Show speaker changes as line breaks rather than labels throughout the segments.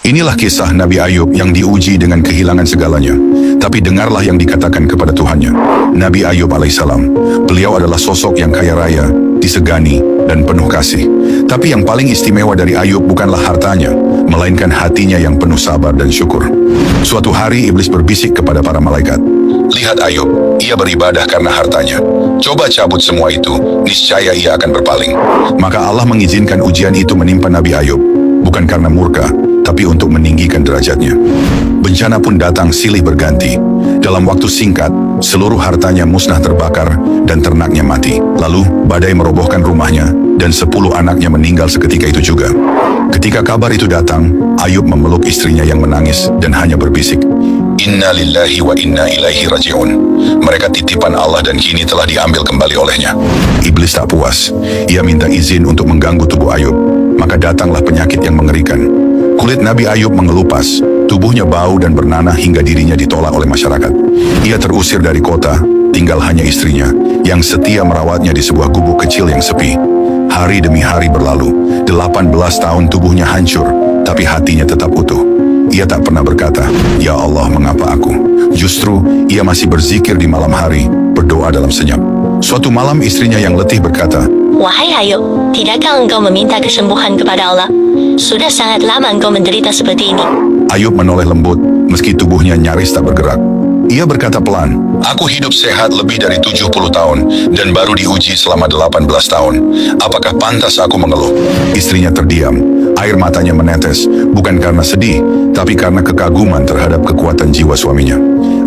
Inilah kisah Nabi Ayub yang diuji dengan kehilangan segalanya. Tapi dengarlah yang dikatakan kepada Tuhannya. Nabi Ayub alaihissalam, beliau adalah sosok yang kaya raya, disegani, dan penuh kasih. Tapi yang paling istimewa dari Ayub bukanlah hartanya, melainkan hatinya yang penuh sabar dan syukur. Suatu hari iblis berbisik kepada para malaikat, "Lihat Ayub, ia beribadah karena hartanya. Coba cabut semua itu, niscaya ia akan berpaling." Maka Allah mengizinkan ujian itu menimpa Nabi Ayub, bukan karena murka, tapi untuk meninggikan derajatnya. Bencana pun datang silih berganti. Dalam waktu singkat, seluruh hartanya musnah terbakar dan ternaknya mati. Lalu, badai merobohkan rumahnya dan 10 anaknya meninggal seketika itu juga. Ketika kabar itu datang, Ayub memeluk istrinya yang menangis dan hanya berbisik, "Inna lillahi wa inna ilaihi raji'un." Mereka titipan Allah dan kini telah diambil kembali olehnya. Iblis tak puas. Ia minta izin untuk mengganggu tubuh Ayub. Maka datanglah penyakit yang mengerikan. Kulit Nabi Ayub mengelupas, tubuhnya bau dan bernanah hingga dirinya ditolak oleh masyarakat. Ia terusir dari kota, tinggal hanya istrinya, yang setia merawatnya di sebuah gubuk kecil yang sepi. Hari demi hari berlalu, 18 tahun tubuhnya hancur, tapi hatinya tetap utuh. Ia tak pernah berkata, "Ya Allah, mengapa aku?" Justru, ia masih berzikir di malam hari, berdoa dalam senyap. Suatu malam istrinya yang letih berkata,
"Wahai Ayub, tidakkah engkau meminta kesembuhan kepada Allah? Sudah sangat lama engkau menderita seperti ini."
Ayub menoleh lembut, meski tubuhnya nyaris tak bergerak. Ia berkata pelan, "Aku hidup sehat lebih dari 70 tahun, dan baru diuji selama 18 tahun. Apakah pantas aku mengeluh?" Istrinya terdiam, air matanya menetes, bukan karena sedih, tapi karena kekaguman terhadap kekuatan jiwa suaminya.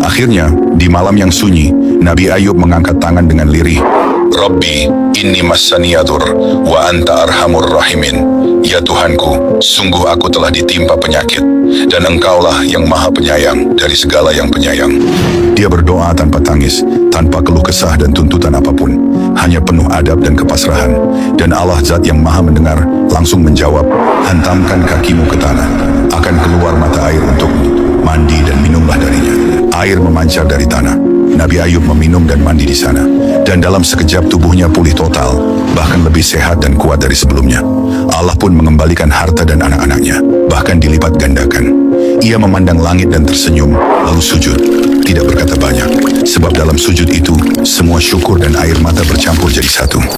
Akhirnya, di malam yang sunyi, Nabi Ayub mengangkat tangan dengan lirih, "Rabbi, inni massaniyadur, wa anta arhamur rahimin." Ya Tuhanku, sungguh aku telah ditimpa penyakit, dan Engkaulah yang maha penyayang dari segala yang penyayang. Dia berdoa tanpa tangis, tanpa keluh kesah dan tuntutan apapun, hanya penuh adab dan kepasrahan. Dan Allah Zat yang maha mendengar langsung menjawab, "Hantamkan kakimu ke tanah, akan keluar mata air untukmu, mandi dan minumlah darinya." Air memancar dari tanah. Nabi Ayub meminum dan mandi di sana, dan dalam sekejap tubuhnya pulih total, bahkan lebih sehat dan kuat dari sebelumnya. Allah pun mengembalikan harta dan anak-anaknya, bahkan dilipat gandakan. Ia memandang langit dan tersenyum, lalu sujud, tidak berkata banyak, sebab dalam sujud itu, semua syukur dan air mata bercampur jadi satu.